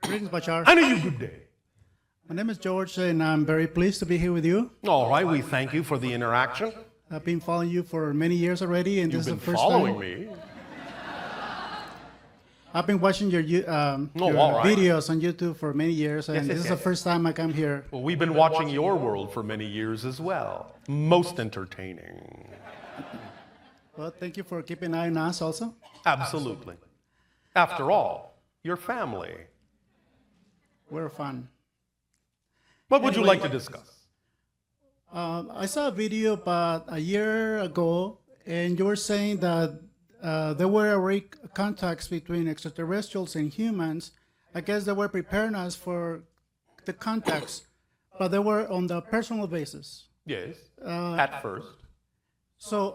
Greetings, Bashar. And a good day. My name is George, and I'm very pleased to be here with you. All right, we thank you for the interaction. I've been following you for many years already, and You've this is been the first following time. me. I've been watching your all right. videos on YouTube for many years, and this is the first time I come here. Well, we've been watching your world for many years as well. Most entertaining. Well, thank you for keeping an eye on us also. Absolutely. After all, your family. We're fun. What would you like to discuss? I saw a video about a year ago, and you were saying that there were already contacts between extraterrestrials and humans. I guess they were preparing us for the contacts, but they were on the personal basis. Yes, at first. So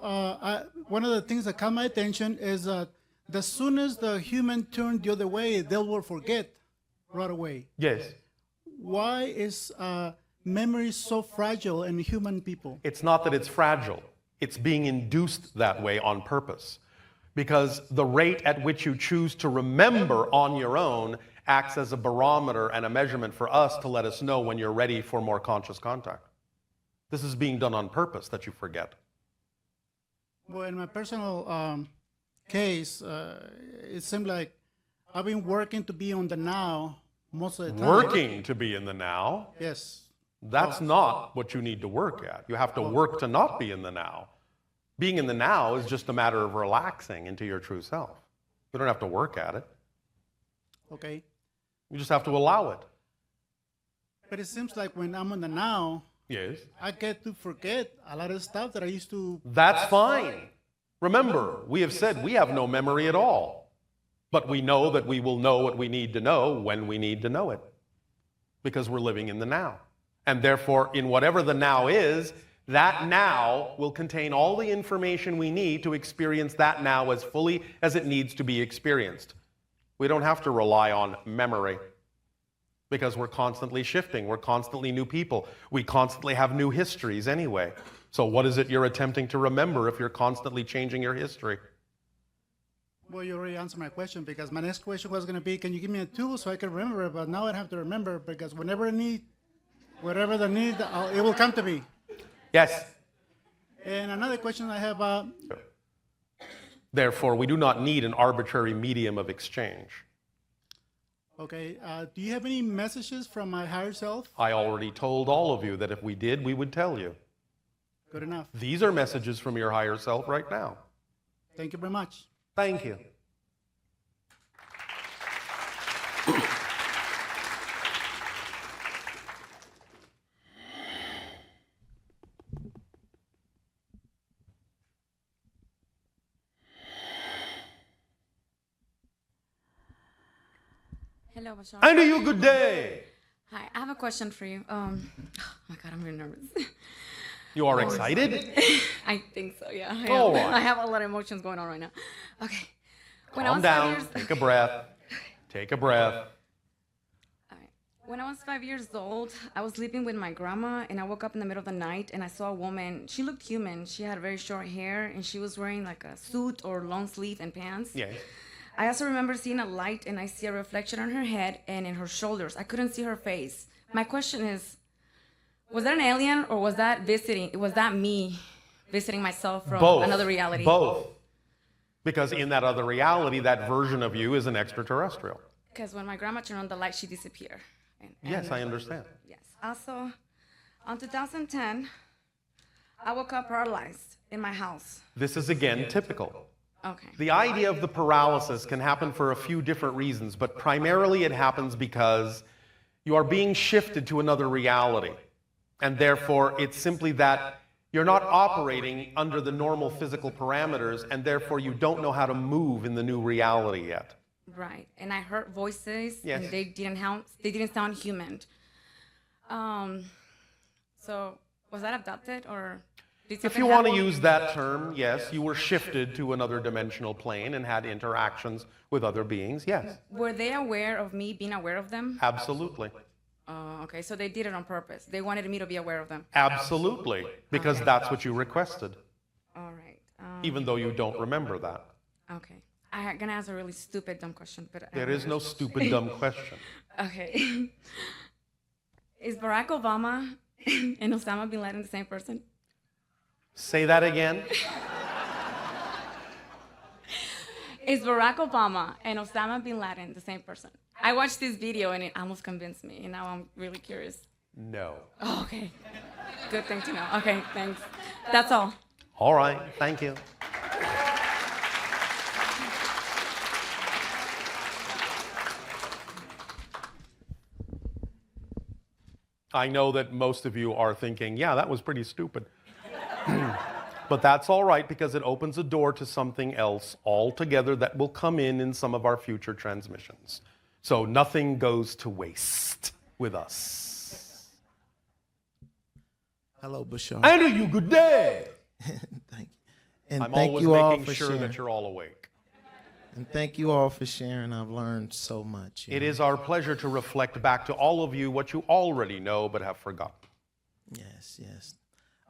one of the things that caught my attention is that as soon as the human turned the other way, they will forget right away. Yes. Why is memory so fragile in human people? It's not that it's fragile. It's being induced that way on purpose. Because the rate at which you choose to remember on your own acts as a barometer and a measurement for us to let us know when you're ready for more conscious contact. This is being done on purpose that you forget. Well, in my personal case, it seemed like I've been working to be on the now most of the time. Working to be in the now, Yes. that's not what you need to work at. You have to work to not be in the now. Being in the now is just a matter of relaxing into your true self. You don't have to work at it. Okay. You just have to allow it. But it seems like when I'm on the now, Yes. I get to forget a lot of stuff that I used to. That's fine. Remember, we have said we have no memory at all. But we know that we will know what we need to know when we need to know it. Because we're living in the now. And therefore, in whatever the now is, that now will contain all the information we need to experience that now as fully as it needs to be experienced. We don't have to rely on memory. Because we're constantly shifting. We're constantly new people. We constantly have new histories anyway. So what is it you're attempting to remember if you're constantly changing your history? Well, you already answered my question, because my next question was going to be, can you give me a tool so I can remember it? But now I have to remember, because whenever I need, whatever the need, it will come to me. Yes. And another question I have, Therefore, we do not need an arbitrary medium of exchange. okay, do you have any messages from my higher self? I already told all of you that if we did, we would tell you. Good enough. These are messages from your higher self right now. Thank you very much. Thank you. Hello, Bashar. And a you good day. Hi, I have a question for you. Oh my God, I'm really nervous. You are excited? I think so, yeah. All right. I have a lot of emotions going on right now. Okay. When I Calm was down. 5 years, Take a breath. Take a breath. All right. When I was 5 years old, I was sleeping with my grandma, and I woke up in the middle of the night, and I saw a woman. She looked human. She had very short hair, and she was wearing like a suit or long sleeve and pants. Yes. I also remember seeing a light, and I see a reflection on her head and in her shoulders. I couldn't see her face. My question is, was that an alien, or was that me visiting myself from Both. another reality? Both. Because in that other reality, that version of you is an extraterrestrial. Because when my grandma turned on the light, she disappeared. Yes, I understand. Yes. Also, on 2010, I woke up paralyzed in my house. This is again typical. Okay. The idea of the paralysis can happen for a few different reasons, but primarily it happens because you are being shifted to another reality. And therefore, it's simply that you're not operating under the normal physical parameters, and therefore you don't know how to move in the new reality yet. Right. And I heard voices, Yes. and they didn't sound human. So was that abducted, or did If something you want to happen? use that term, yes, you were shifted to another dimensional plane and had interactions with other beings, yes, Were they aware of me being aware of them? absolutely. Okay, so they did it on purpose. They wanted me to be aware of them. Absolutely, because that's what you requested, All right. even though you don't remember that. Okay. I'm gonna ask a really stupid, dumb question, but There is no stupid, dumb question. Okay. Is Barack Obama and Osama bin Laden the same person? Say that again. Is Barack Obama and Osama bin Laden the same person? I watched this video and it almost convinced me, and now I'm really curious. No. Oh, okay. Good thing to know. Okay, thanks. That's all. All right, thank you. I know that most of you are thinking, yeah, that was pretty stupid. But that's all right because it opens a door to something else altogether that will come in some of our future transmissions. So nothing goes to waste with us. Hello, Bashar. And you good day. Thank you. And I'm thank always you all making for sure sharing. that you're all awake. And thank you all for sharing. I've learned so much. It is our pleasure to reflect back to all of you what you already know but have forgotten. Yes, yes.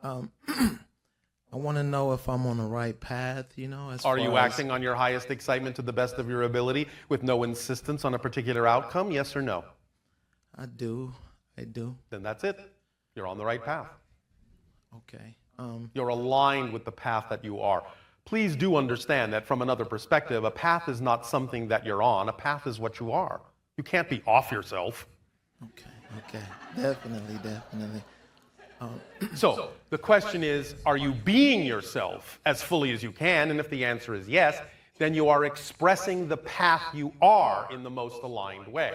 I want to know if I'm on the right path, you know. Are you acting on your highest excitement to the best of your ability with no insistence on a particular outcome, yes or no? I do. Then that's it. You're on the right path. Okay. You're aligned with the path that you are. Please do understand that from another perspective, a path is not something that you're on. A path is what you are. You can't be off yourself. Okay. Definitely. So the question is, are you being yourself as fully as you can? And if the answer is yes, then you are expressing the path you are in the most aligned way.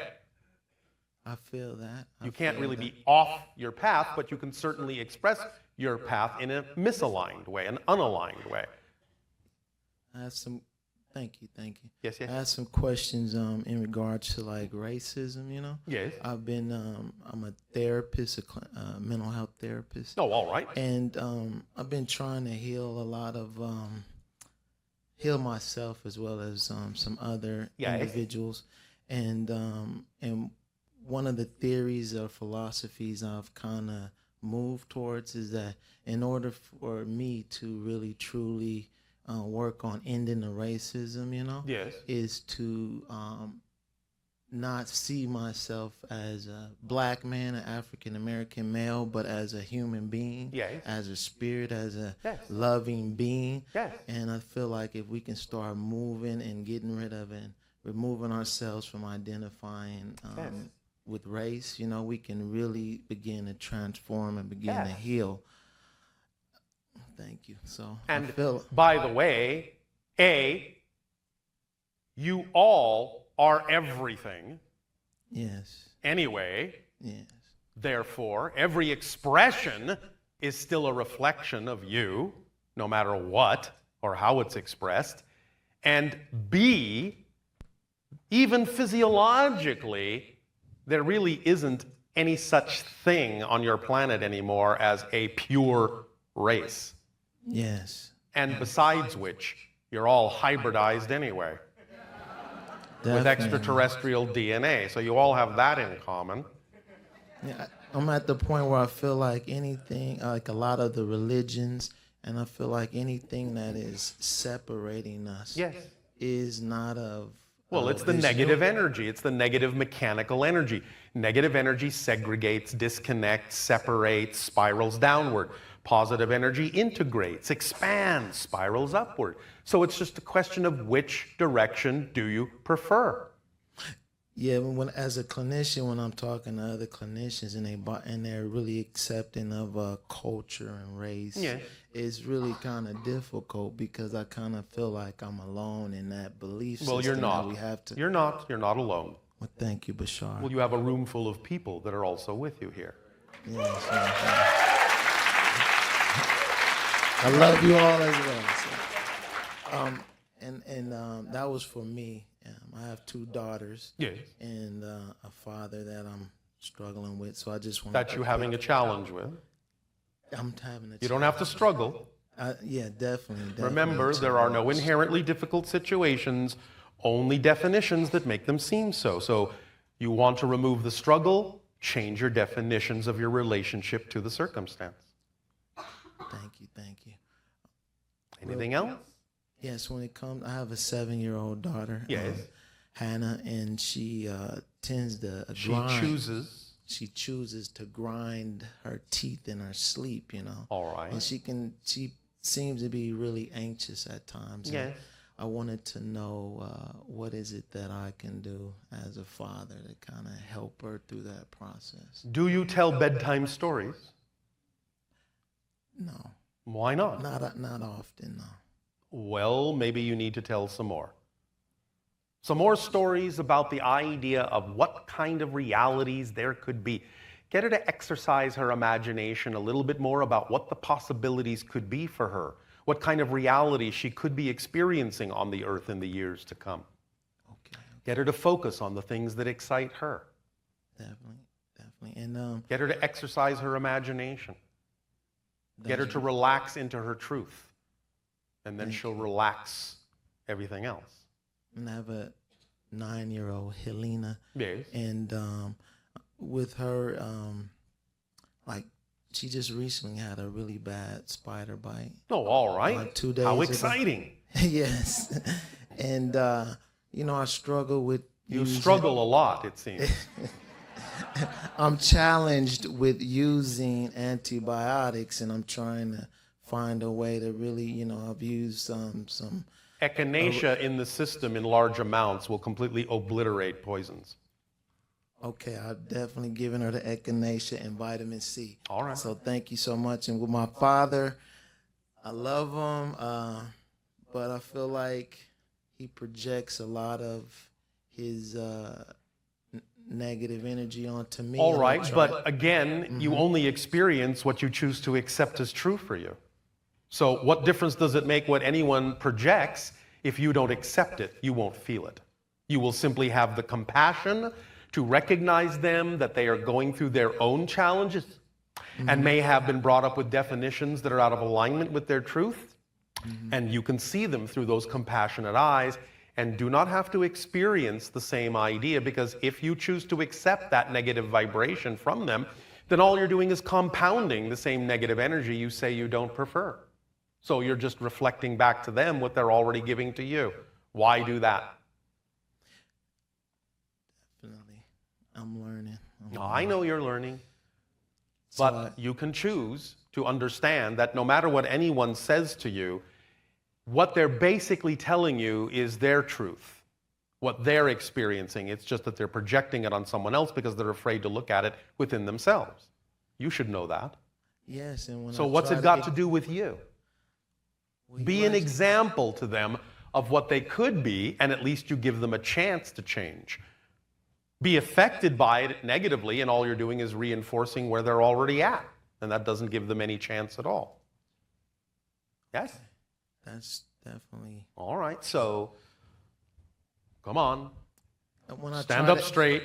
I feel that. You can't really be off your path, but you can certainly express your path in a misaligned way, an unaligned way. I have some. Thank you. Yes. I have some questions in regards to like racism. You know. Yes. I'm a therapist, a mental health therapist. Oh, all right. And I've been trying to heal myself as well as some other individuals. And one of the theories or philosophies I've kind of moved towards is that in order for me to really truly work on ending the racism, you know, is to not see myself as a black man, an African American male, but as a human being, as a spirit, as a loving being. And I feel like if we can start moving and getting rid of and removing ourselves from identifying with race, you know, we can really begin to transform and begin to heal. Thank you. So, and by the way, you all are everything. Yes. Anyway. Yes. Therefore, every expression is still a reflection of you, no matter what or how it's expressed. And B, even physiologically, there really isn't any such thing on your planet anymore as a pure race. Yes. And besides which, you're all hybridized anyway. With extraterrestrial DNA. So you all have that in common. Yeah, I'm at the point where I feel like anything, like a lot of the religions, and I feel like anything that is separating us is not of. Well, it's the negative energy. It's the negative mechanical energy. Negative energy segregates, disconnects, separates, spirals downward. Positive energy integrates, expands, spirals upward. So it's just a question of which direction do you prefer? Yeah, as a clinician, when I'm talking to other clinicians and they're really accepting of culture and race, it's really kind of difficult because I kind of feel like I'm alone in that belief system. Well, you're not. We have to. You're not alone. Well, thank you, Bashar. Well, you have a room full of people that are also with you here. Yes. I love you all as well. So, that was for me. I have 2 daughters. And a father that I'm struggling with. So I just want that you having a challenge with. I'm having a. You don't have to struggle. Yeah, definitely. Remember, there are no inherently difficult situations, only definitions that make them seem so. So you want to remove the struggle, change your definitions of your relationship to the circumstance. Thank you. Anything else? Yes, when it comes, I have a 7-year-old daughter, Yes. Hannah, and she tends to She grind. chooses. She chooses to grind her teeth in her sleep, you know. All right. And she seems to be really anxious at times. Yes. And I wanted to know what is it that I can do as a father to kind of help her through that process. Do you tell bedtime stories? No, Why not? not often, no. Well, maybe you need to tell some more. Some more stories about the idea of what kind of realities there could be. Get her to exercise her imagination a little bit more about what the possibilities could be for her, what kind of reality she could be experiencing on the earth in the years to come. Okay, Get her to focus on the things that excite her. definitely. And Get her to exercise her imagination. Get her to relax into her truth. And then she'll relax everything else. and I have a 9-year-old Helena. Yes. And with her, like, she just recently had a really bad spider bite. Oh, all right. Like 2 days How ago. exciting. Yes. And, you know, I struggle with You using- struggle a lot, it seems. I'm challenged with using antibiotics, and I'm trying to find a way to really, you know, I've used some. Echinacea in the system in large amounts will completely obliterate poisons. Okay, I've definitely given her the echinacea and vitamin C. All right. So thank you so much. And with my father, I love him, but I feel like he projects a lot of his negative energy onto me. All and right, I try- but again, you only experience what you choose to accept as true for you. So what difference does it make what anyone projects if you don't accept it? You won't feel it. You will simply have the compassion to recognize them, that they are going through their own challenges and may have been brought up with definitions that are out of alignment with their truth. And you can see them through those compassionate eyes and do not have to experience the same idea, because if you choose to accept that negative vibration from them, then all you're doing is compounding the same negative energy you say you don't prefer. So you're just reflecting back to them what they're already giving to you. Why do that? Definitely. I'm learning. Now, I know you're learning, So but you can choose to understand that no matter what anyone says to you, what they're basically telling you is their truth, what they're experiencing. It's just that they're projecting it on someone else because they're afraid to look at it within themselves. You should know that. Yes, and when So I what's try it got to do with you? Well, Be you an asked- example to them of what they could be, and at least you give them a chance to change. Be affected by it negatively, and all you're doing is reinforcing where they're already at, and that doesn't give them any chance at all. Yes? That's definitely. All right, so come on, When I stand try up to- straight.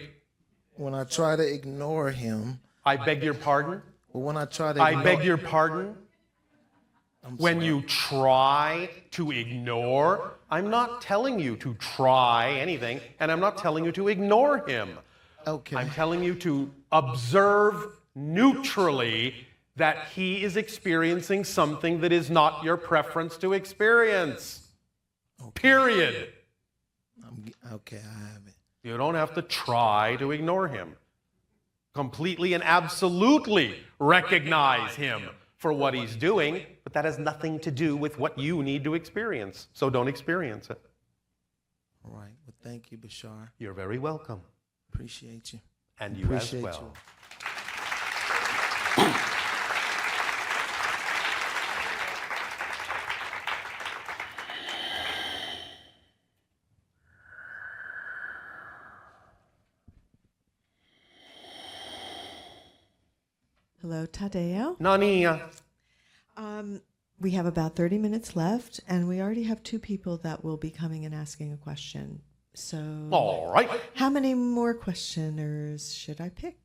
When I try to ignore him, I beg your pardon? when I try to I ignore, beg your pardon? I'm When sorry. you try to ignore, I'm not telling you to try anything, and I'm not telling you to ignore him. Okay. I'm telling you to observe neutrally that he is experiencing something that is not your preference to experience. Period. Okay, I have it. You don't have to try to ignore him. Completely and absolutely recognize him for what he's doing, but that has nothing to do with what you need to experience. So don't experience it. All right. Well, thank you, Bashar. You're very welcome. Appreciate you. And you Appreciate as well. you. Hello, Tadeo. Nania. We have about 30 minutes left, and we already have 2 people that will be coming and asking a question. So, All right. how many more questioners should I pick?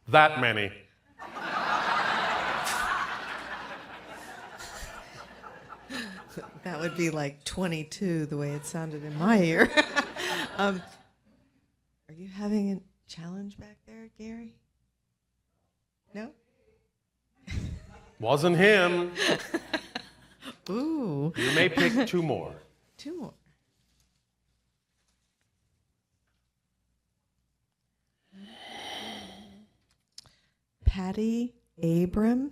That many. That would be like 22, the way it sounded in my ear. Are you having a challenge back there, Gary? No? Wasn't him. Ooh. You may pick two more. Two more. Patty Abram.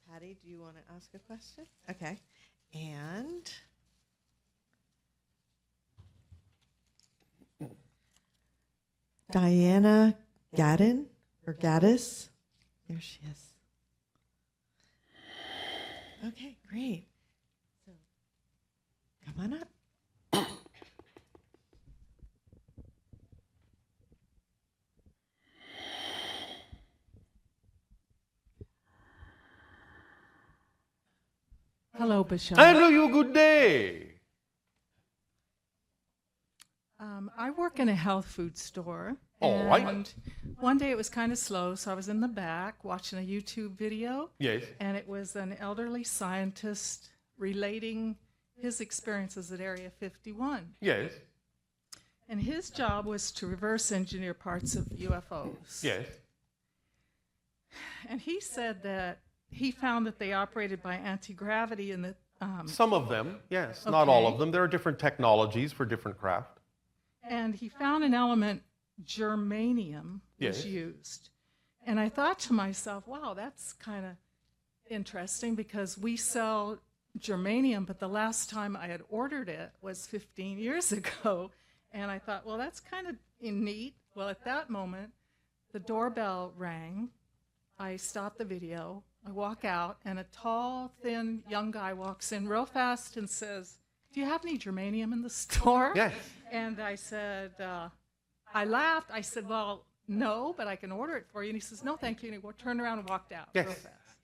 Patty, do you want to ask a question? Okay. And Diana Gaddin or Gaddis. There she is. Okay, great. So, come on up. Hello, Bashar. Hello, you good day. I work in a health food store. All right. And one day it was kind of slow, so I was in the back watching a YouTube video. Yes. And it was an elderly scientist relating his experiences at Area 51. Yes. And his job was to reverse engineer parts of UFOs. Yes. And he said that he found that they operated by anti-gravity and that Some of them, yes. Not all Okay. of them. There are different technologies for different craft. and he found an element, germanium, Yes. was used. And I thought to myself, wow, that's kind of interesting because we sell germanium, but the last time I had ordered it was 15 years ago. And I thought, well, that's kind of neat. Well, at that moment, the doorbell rang. I stopped the video. I walk out, and a tall, thin, young guy walks in real fast and says, "Do you have any germanium in the store?" Yes. And I said, I laughed. I said, "Well, no, but I can order it for you." And he says, "No, thank you." And he turned around and walked out real Yes. fast.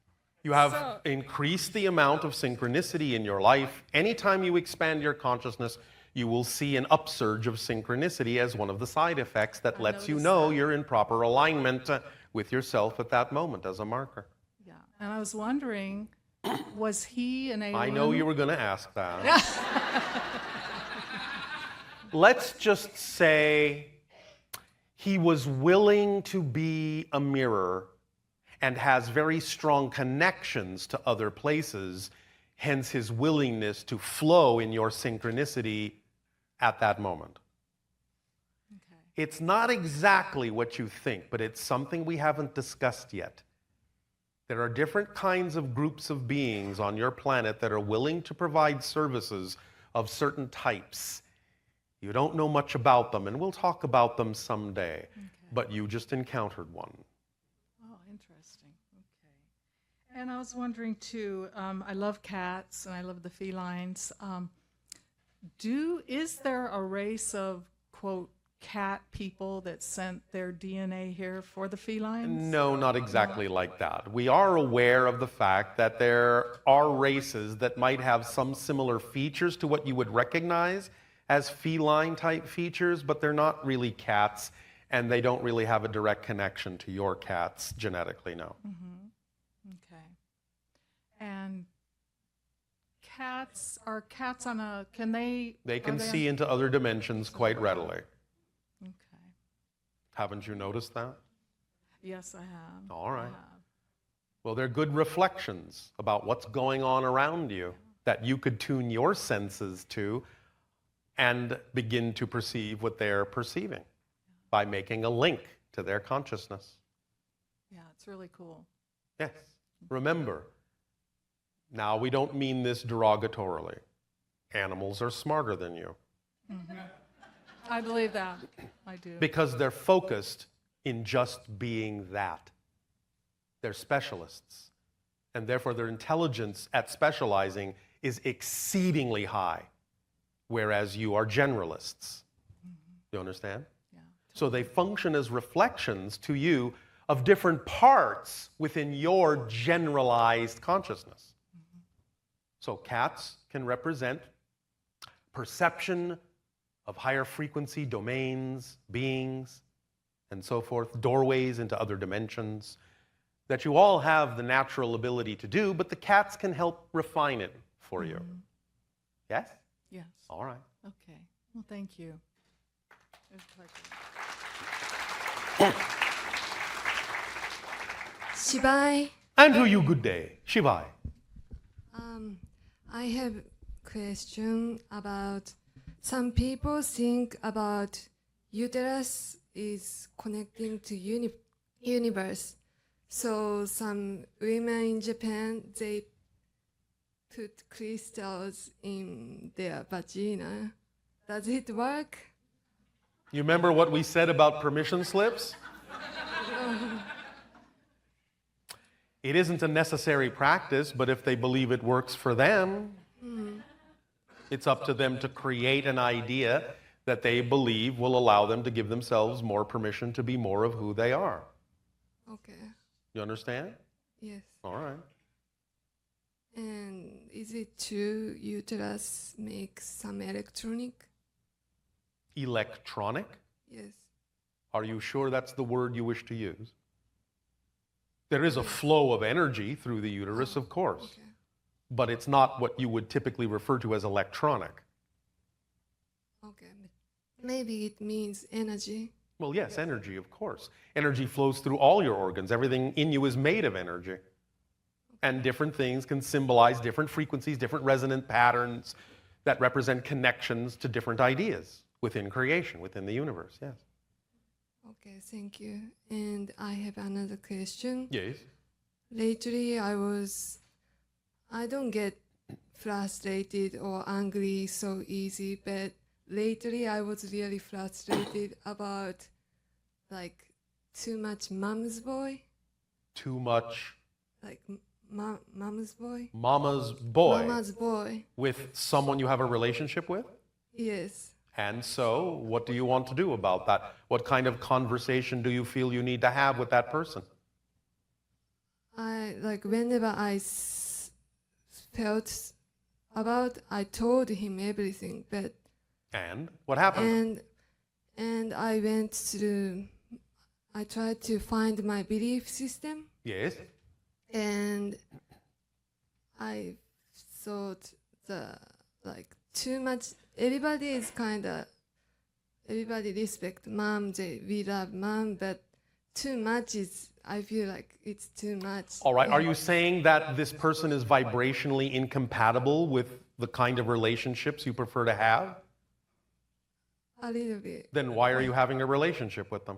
You have So- increased the amount of synchronicity in your life. Anytime you expand your consciousness, you will see an upsurge of synchronicity as one of the side effects that lets you noticed know that. you're in proper alignment with yourself at that moment as a marker. Yeah. And I was wondering, was he an alien? I know you were going to ask that. Let's just say he was willing to be a mirror and has very strong connections to other places, hence his willingness to flow in your synchronicity at that moment. Okay. It's not exactly what you think, but it's something we haven't discussed yet. There are different kinds of groups of beings on your planet that are willing to provide services of certain types. You don't know much about them, and we'll talk about them someday, but you just encountered one. Oh, interesting. Okay. And I was wondering too, I love cats and I love the felines. Is there a race of, quote, cat people that sent their DNA here for the felines? No, not exactly like that. We are aware of the fact that there are races that might have some similar features to what you would recognize as feline-type features, but they're not really cats, and they don't really have a direct connection to your cats genetically, no. Okay. And are cats on a, can they? They can are see into other dimensions quite readily. Okay. Haven't you noticed that? Yes, I have. All right. I have. Well, they're good reflections about what's going on around you that you could tune your senses to and begin to perceive what they're perceiving by making a link to their consciousness. Yeah, it's really cool. Yes. Remember, now we don't mean this derogatorily. Animals are smarter than you I believe that. I do. because they're focused in just being that. They're specialists, and therefore their intelligence at specializing is exceedingly high, whereas you are generalists. You understand? Yeah. So they function as reflections to you of different parts within your generalized consciousness. So cats can represent perception of higher frequency domains, beings, and so forth, doorways into other dimensions that you all have the natural ability to do, but the cats can help refine it for you. Yes? Yes. All right. Okay. Well, thank you. It was a pleasure. Shibai, And to you, good day. Shibai. I have question about some people think about uterus is connecting to universe. So some women in Japan, they put crystals in their vagina. Does it work? You remember what we said about permission slips? It isn't a necessary practice, but if they believe it works for them, it's up to them to create an idea that they believe will allow them to give themselves more permission to be more of who they are. Okay. You understand? Yes. All right. And is it true uterus makes some electronic? Electronic? Yes. Are you sure that's the word you wish to use? There is a flow of energy through the uterus, of course, Okay. but it's not what you would typically refer to as electronic. Okay. Maybe it means energy. Well, yes, energy, of course. Energy flows through all your organs. Everything in you is made of energy. And different things can symbolize different frequencies, different resonant patterns that represent connections to different ideas within creation, within the universe, yes. Okay, thank you. And I have another question. Yes. Lately, I don't get frustrated or angry so easy, but lately I was really frustrated about like too much mom's boy, Too much like mom's boy. mama's boy Mama's boy. with someone you have a relationship with? Yes. And so, what do you want to do about that? What kind of conversation do you feel you need to have with that person? I like whenever I felt about, I told him everything, but And what happened? and I tried to find my belief system, Yes. and I thought like too much. Everybody respect mom. We love mom, but too much is. I feel like it's too much. All right. Are you saying that this person is vibrationally incompatible with the kind of relationships you prefer to have? A little bit. Then why are you having a relationship with them?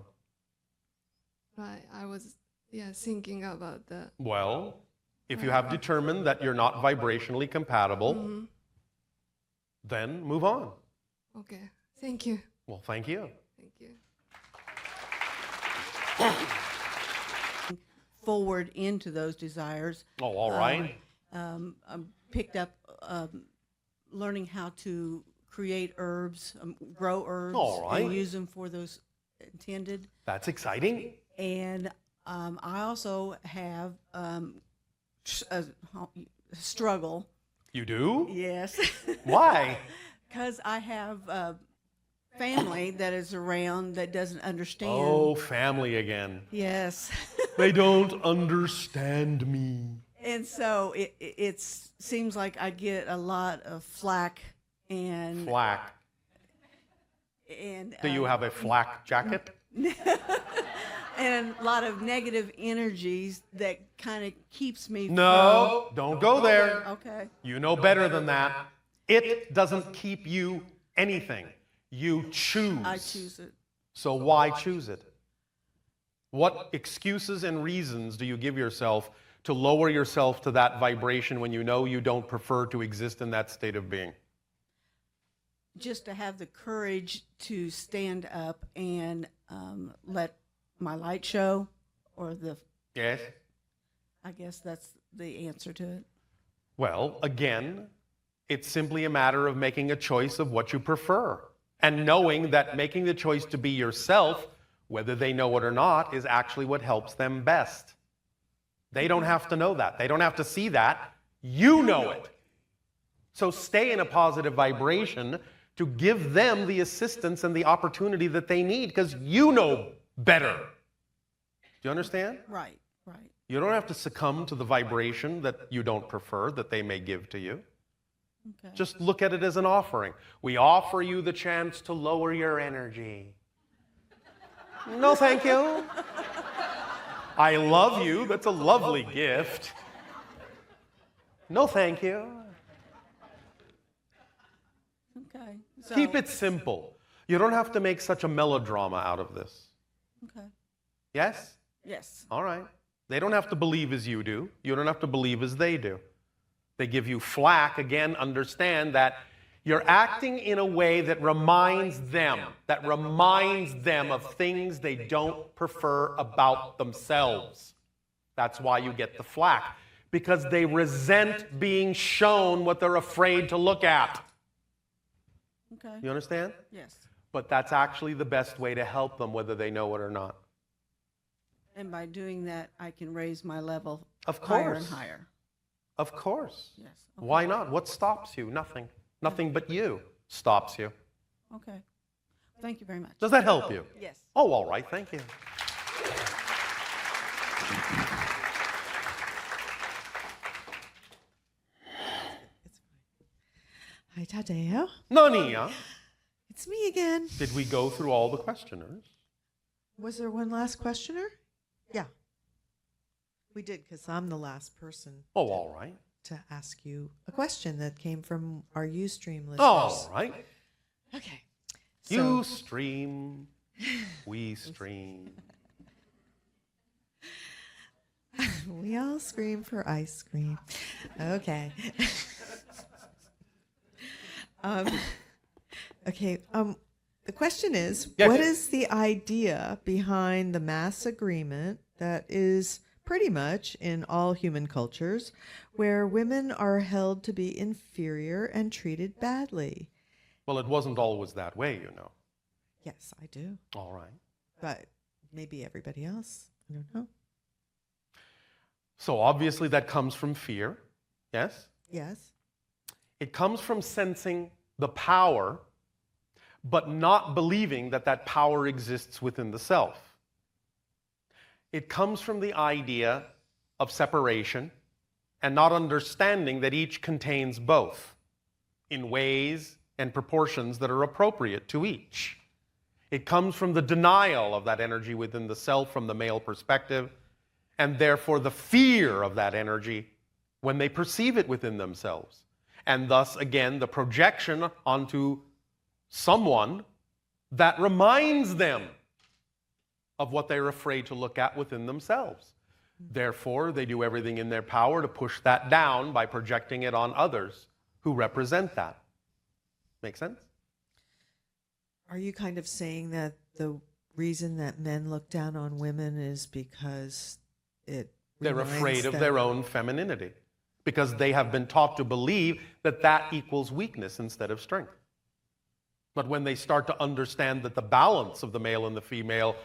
Right. I was thinking about that. Well, if you have determined that you're not vibrationally compatible, then move on. Okay. Thank you. Well, thank you. Thank you. Forward into those desires. Oh, all right. Picked up learning how to create herbs, grow herbs, All right. and use them for those intended. That's exciting. And I also have a struggle. You do? Yes, Why? because I have family that is around that doesn't understand. Oh, family again. Yes. They don't understand me. And so it seems like I get a lot of flack and Flak. and Do you have a flak jacket? and a lot of negative energies that kind of keeps me No, don't go there. from, okay. You know better than that. It doesn't keep you anything. You choose. I choose it. So why choose it? What excuses and reasons do you give yourself to lower yourself to that vibration when you know you don't prefer to exist in that state of being? Just to have the courage to stand up and let my light show, or Yes? I guess that's the answer to it. Well, again, it's simply a matter of making a choice of what you prefer and knowing that making the choice to be yourself, whether they know it or not, is actually what helps them best. They don't have to know that. They don't have to see that. You know it. So stay in a positive vibration to give them the assistance and the opportunity that they need because you know better. Do you understand? Right. You don't have to succumb to the vibration that you don't prefer that they may give to you. Okay. Just look at it as an offering. We offer you the chance to lower your energy. No, thank you. I love you. That's a lovely gift. No, thank you. Okay. So, Keep it simple. You don't have to make such a melodrama out of this. Okay. Yes? Yes. All right. They don't have to believe as you do. You don't have to believe as they do. They give you flack. Again, understand that you're acting in a way that reminds them of things they don't prefer about themselves. That's why you get the flack. Because they resent being shown what they're afraid to look at. Okay. You understand? Yes. But that's actually the best way to help them, whether they know it or not. And by doing that, I can raise my level Of higher and course. higher. Of course. Yes. Okay. Why not? What stops you? Nothing. Nothing but you stops you. Okay. Thank you very much. Does that help you? Yes. Oh, all right. Thank you. Hi, Tadeo. Nania, It's me again. did we go through all the questioners? Was there one last questioner? Yeah. We did, because I'm the last person Oh, all right. to ask you a question that came from our Ustream listeners. All right. Okay. You stream, we stream. We all scream for ice cream. Okay. Okay. The question is, Yes. what is the idea behind the mass agreement that is pretty much in all human cultures where women are held to be inferior and treated badly? Well, it wasn't always that way, you know. Yes, I do. All right. But maybe everybody else. I don't know. So obviously that comes from fear. Yes? Yes. It comes from sensing the power, but not believing that that power exists within the self. It comes from the idea of separation and not understanding that each contains both in ways and proportions that are appropriate to each. It comes from the denial of that energy within the self from the male perspective, and therefore the fear of that energy when they perceive it within themselves. And thus, again, the projection onto someone that reminds them of what they're afraid to look at within themselves. Therefore, they do everything in their power to push that down by projecting it on others who represent that. Make sense? Are you kind of saying that the reason that men look down on women is because They're reminds afraid of them- their own femininity because they have been taught to believe that that equals weakness instead of strength. But when they start to understand that the balance of the male and the female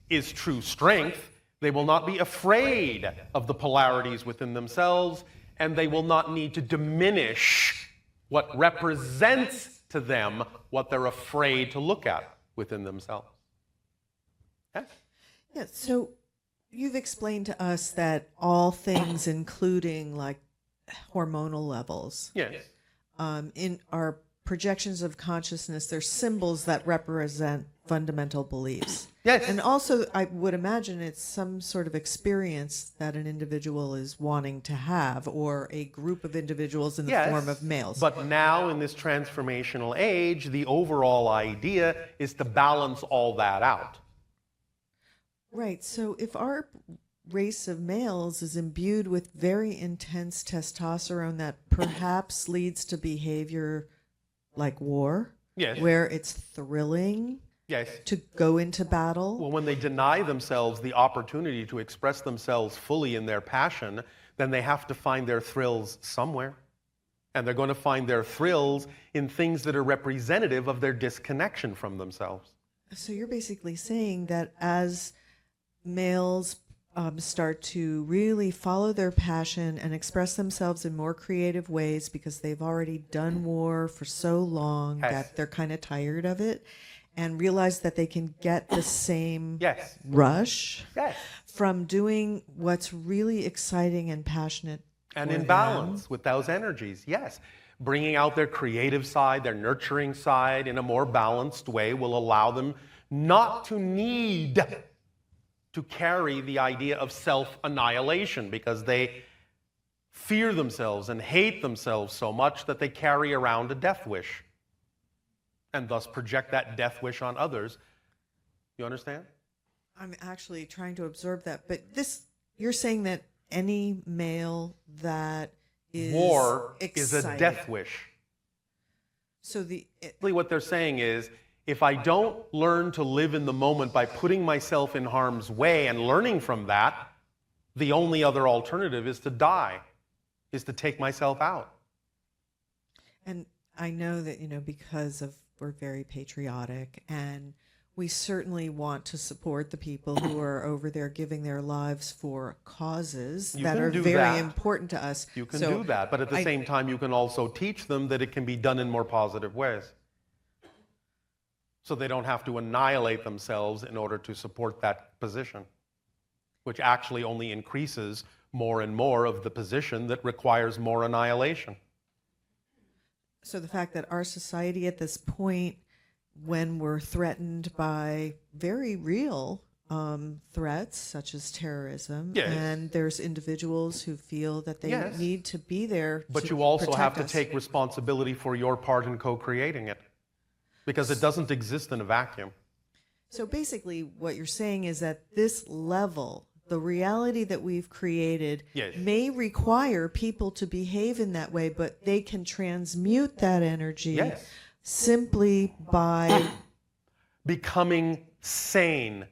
is true strength, they will not be afraid of the polarities within themselves, and they will not need to diminish what represents to them what they're afraid to look at within themselves. Yes? Yeah, so you've explained to us that all things, including like hormonal levels, Yes. in our projections of consciousness, they're symbols that represent fundamental beliefs. Yes. And also, I would imagine it's some sort of experience that an individual is wanting to have, or a group of individuals in the Yes, form of males. But now in this transformational age, the overall idea is to balance all that out. Right. So if our race of males is imbued with very intense testosterone that perhaps leads to behavior like war, Yes. where it's thrilling Yes. to go into battle. Well, when they deny themselves the opportunity to express themselves fully in their passion, then they have to find their thrills somewhere. And they're going to find their thrills in things that are representative of their disconnection from themselves. So you're basically saying that as males start to really follow their passion and express themselves in more creative ways because they've already done war for so long Yes. that they're kind of tired of it, and realize that they can get the same Yes. rush Yes. from doing what's really exciting and passionate And for in them. balance with those energies, yes. Bringing out their creative side, their nurturing side in a more balanced way will allow them not to need to carry the idea of self-annihilation, because they fear themselves and hate themselves so much that they carry around a death wish and thus project that death wish on others. You understand? I'm actually trying to absorb that. But this, you're saying that any male that is War is a excited- death wish. So Basically what they're saying is, if I don't learn to live in the moment by putting myself in harm's way and learning from that, the only other alternative is to die, is to take myself out. and I know that, because of we're very patriotic, and we certainly want to support the people who are over there giving their lives for causes You that can are do very that. important to us. You can So do that, but at the same time, you can also teach them that it can be done in more positive ways. So they don't have to annihilate themselves in order to support that position, which actually only increases more and more of the position that requires more annihilation. So the fact that our society at this point, when we're threatened by very real threats such as terrorism, Yes. and there's individuals who feel that they Yes. need to be there, But to you also have protect to us. take responsibility for your part in co-creating it, because it doesn't exist in a vacuum. So basically, what you're saying is that this level, the reality that we've created, Yes. may require people to behave in that way, but they can transmute that energy Yes. simply by Becoming sane.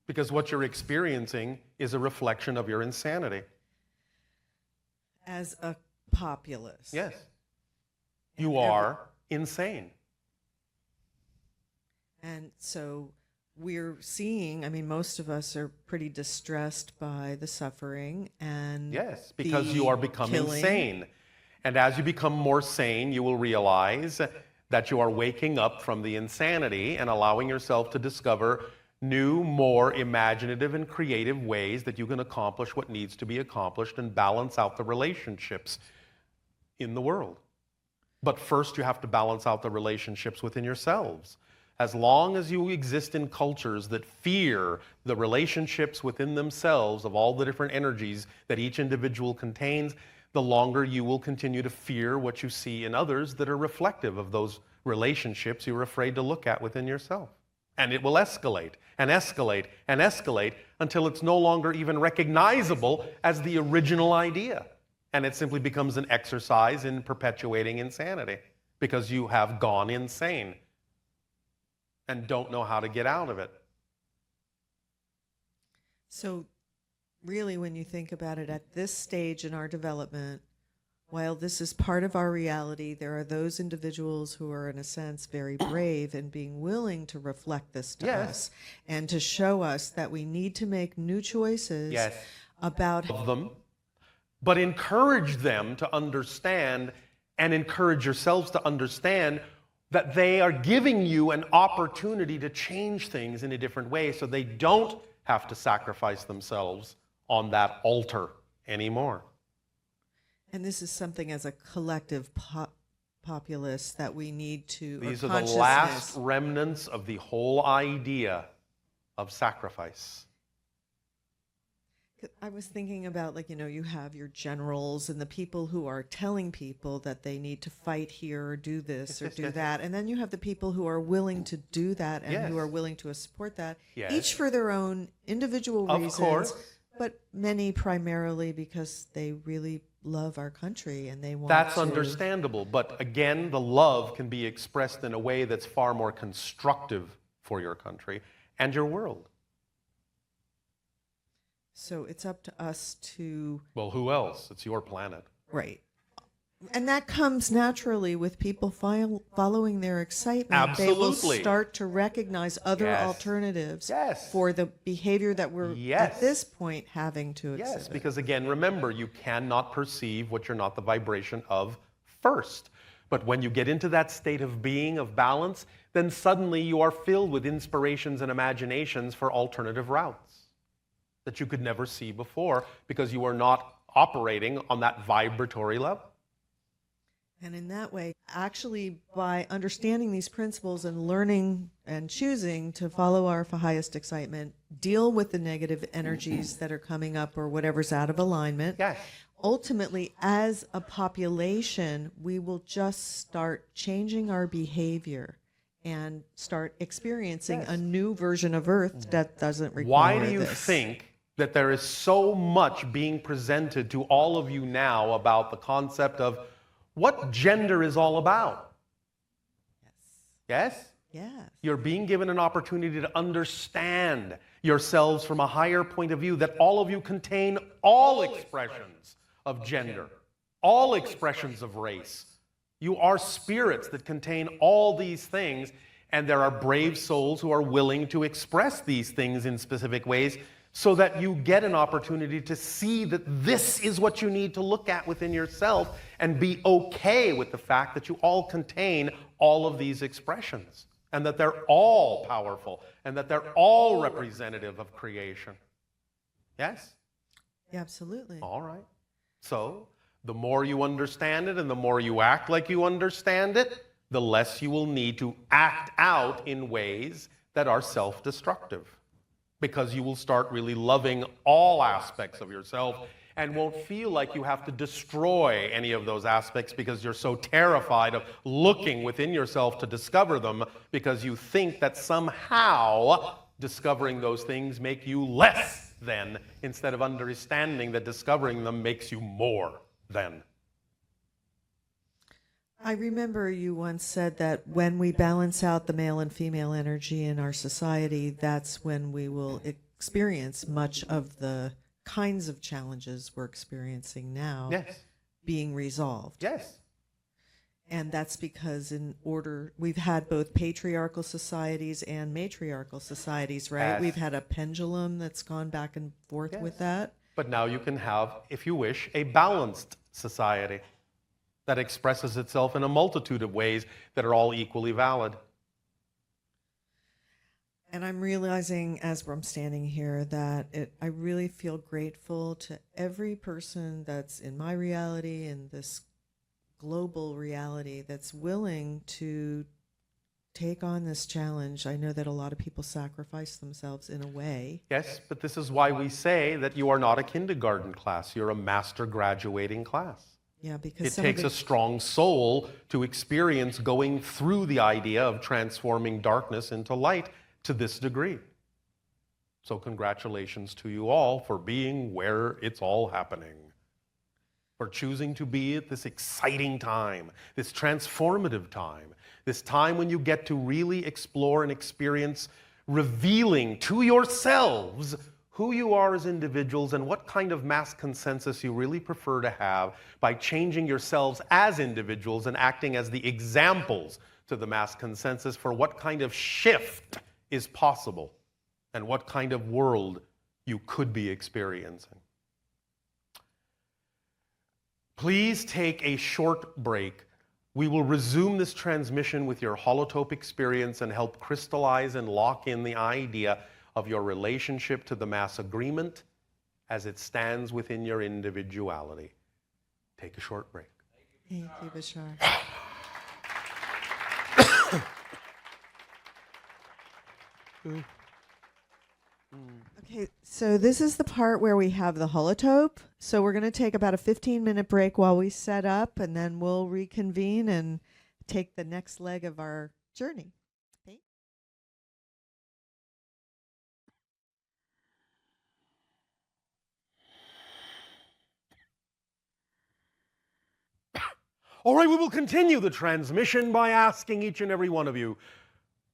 Because what you're experiencing is a reflection of your insanity. as a populace. Yes. You are insane. And so we're seeing, most of us are pretty distressed by the suffering and Yes, because the you are becoming killing. sane. And as you become more sane, you will realize that you are waking up from the insanity and allowing yourself to discover new, more imaginative and creative ways that you can accomplish what needs to be accomplished and balance out the relationships in the world. But first, you have to balance out the relationships within yourselves. As long as you exist in cultures that fear the relationships within themselves of all the different energies that each individual contains, the longer you will continue to fear what you see in others that are reflective of those relationships you're afraid to look at within yourself. And it will escalate and escalate and escalate until it's no longer even recognizable as the original idea. And it simply becomes an exercise in perpetuating insanity because you have gone insane and don't know how to get out of it. So really, when you think about it, at this stage in our development, while this is part of our reality, there are those individuals who are, in a sense, very brave in being willing to reflect this to Yes. us and to show us that we need to make new choices Yes. about Of them, but encourage them to understand and encourage yourselves to understand that they are giving you an opportunity to change things in a different way so they don't have to sacrifice themselves on that altar anymore. And this is something as a collective populace that we need to. These or are the consciousness. last remnants of the whole idea of sacrifice. I was thinking about, you have your generals and the people who are telling people that they need to fight here or do this or do that. And then you have the people who are willing to do that and Yes. who are willing to support that, Yes. each for their own individual Of reasons, course. but many primarily because they really love our country and they want That's to. understandable, but again, the love can be expressed in a way that's far more constructive for your country and your world. So it's up to us to, Well, who else? It's your planet. right. And that comes naturally with people following their excitement. They will Absolutely. start to recognize other Yes. alternatives Yes. for the behavior that we're Yes. at this point having to Yes, exhibit. because again, remember, you cannot perceive what you're not the vibration of first. But when you get into that state of being, of balance, then suddenly you are filled with inspirations and imaginations for alternative routes that you could never see before because you are not operating on that vibratory level. And in that way, actually, by understanding these principles and learning and choosing to follow our highest excitement, deal with the negative energies that are coming up or whatever's out of alignment. Yes. Ultimately, as a population, we will just start changing our behavior and start experiencing a new version of Earth that doesn't require Why do you this. think that there is so much being presented to all of you now about the concept of what gender is all about? Yes? Yes. You're being given an opportunity to understand yourselves from a higher point of view, that all of you contain all expressions of gender, all expressions of race. You are spirits that contain all these things, and there are brave souls who are willing to express these things in specific ways so that you get an opportunity to see that this is what you need to look at within yourself and be okay with the fact that you all contain all of these expressions and that they're all powerful and that they're all representative of creation. Yes? Yeah, absolutely. All right. So, the more you understand it and the more you act like you understand it, the less you will need to act out in ways that are self-destructive. Because you will start really loving all aspects of yourself and won't feel like you have to destroy any of those aspects because you're so terrified of looking within yourself to discover them, because you think that somehow discovering those things make you less than, instead of understanding that discovering them makes you more than. I remember you once said that when we balance out the male and female energy in our society, that's when we will experience much of the kinds of challenges we're experiencing now Yes. being resolved. Yes. And that's because we've had both patriarchal societies and matriarchal societies, right? Yes. We've had a pendulum that's gone back and forth with that. But now you can have, if you wish, a balanced society that expresses itself in a multitude of ways that are all equally valid. And I'm realizing as I'm standing here that I really feel grateful to every person that's in my reality and this global reality that's willing to take on this challenge. I know that a lot of people sacrifice themselves in a way. Yes, but this is why we say that you are not a kindergarten class, you're a master graduating class. Yeah, because It some of takes a strong soul to experience going through the idea of transforming darkness into light to this degree. So congratulations to you all for being where it's all happening, for choosing to be at this exciting time, this transformative time, this time when you get to really explore and experience revealing to yourselves who you are as individuals and what kind of mass consensus you really prefer to have by changing yourselves as individuals and acting as the examples to the mass consensus for what kind of shift is possible and what kind of world you could be experiencing. Please take a short break. We will resume this transmission with your holotope experience and help crystallize and lock in the idea of your relationship to the mass agreement as it stands within your individuality. Take a short break. Thank you, Bashar. Okay, so this is the part where we have the holotope. So we're going to take about a 15-minute break while we set up, and then we'll reconvene and take the next leg of our journey. Okay? All right, we will continue the transmission by asking each and every one of you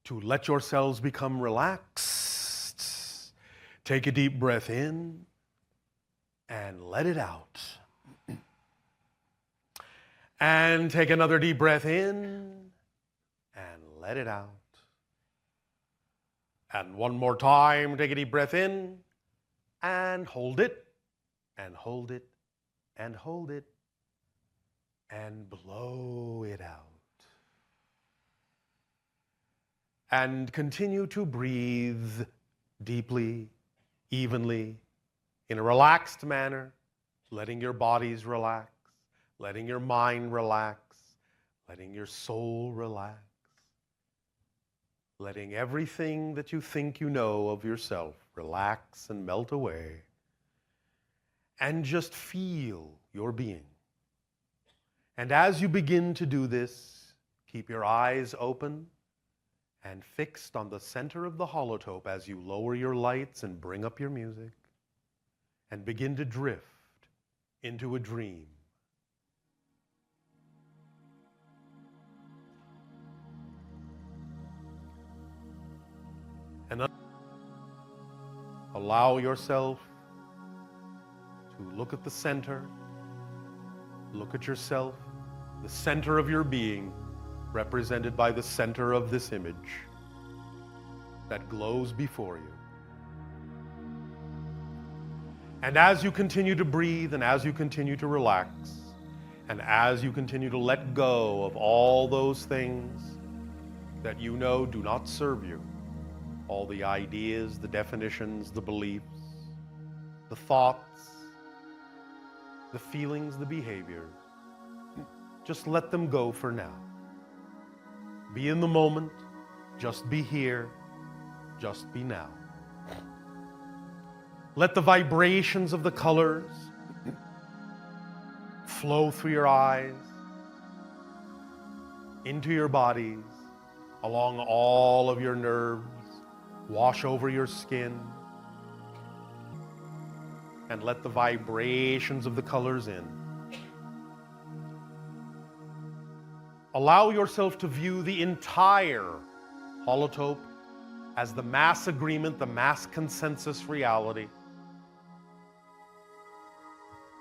to let yourselves become relaxed. Take a deep breath in and let it out. And take another deep breath in and let it out. And one more time, take a deep breath in and hold it, and hold it, and hold it, and blow it out. And continue to breathe deeply, evenly, in a relaxed manner, letting your bodies relax, letting your mind relax, letting your soul relax, letting everything that you think you know of yourself relax and melt away, and just feel your being. And as you begin to do this, keep your eyes open and fixed on the center of the holotope as you lower your lights and bring up your music and begin to drift into a dream. And allow yourself to look at the center, look at yourself, the center of your being, represented by the center of this image that glows before you. And as you continue to breathe, and as you continue to relax, and as you continue to let go of all those things that you know do not serve you, all the ideas, the definitions, the beliefs, the thoughts, the feelings, the behaviors, just let them go for now. Be in the moment, just be here, just be now. Let the vibrations of the colors flow through your eyes, into your bodies, along all of your nerves, wash over your skin, and let the vibrations of the colors in. Allow yourself to view the entire holotope as the mass agreement, the mass consensus reality.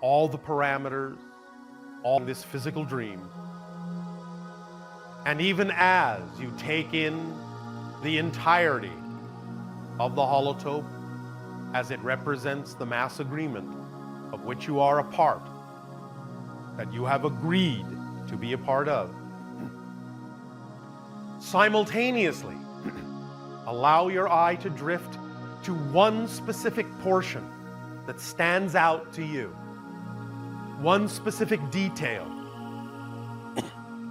All the parameters, all this physical dream. And even as you take in the entirety of the holotope as it represents the mass agreement of which you are a part, that you have agreed to be a part of, simultaneously allow your eye to drift to one specific portion that stands out to you. One specific detail,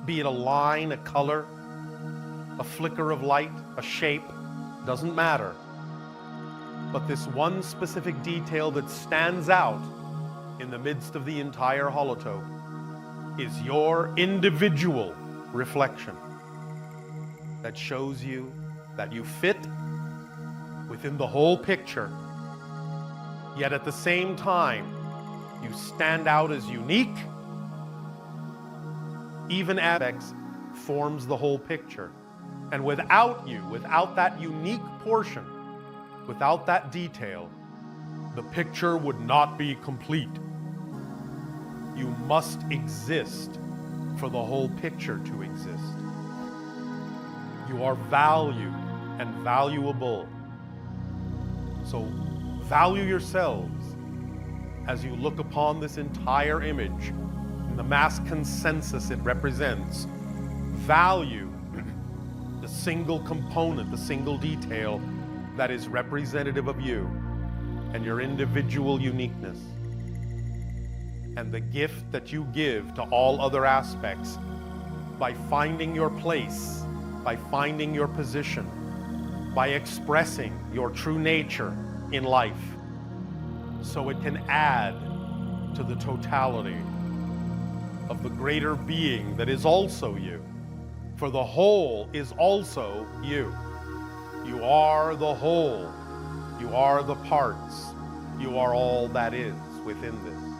be it a line, a color, a flicker of light, a shape, doesn't matter. But this one specific detail that stands out in the midst of the entire holotope is your individual reflection that shows you that you fit within the whole picture, yet at the same time, you stand out as unique. Even aspects forms the whole picture. And without you, without that unique portion, without that detail, the picture would not be complete. You must exist for the whole picture to exist. You are valued and valuable. So value yourselves as you look upon this entire image and the mass consensus it represents. Value the single component, the single detail that is representative of you and your individual uniqueness, and the gift that you give to all other aspects by finding your place, by finding your position, by expressing your true nature in life, so it can add to the totality of the greater being that is also you. For the whole is also you. You are the whole. You are the parts. You are all that is within this.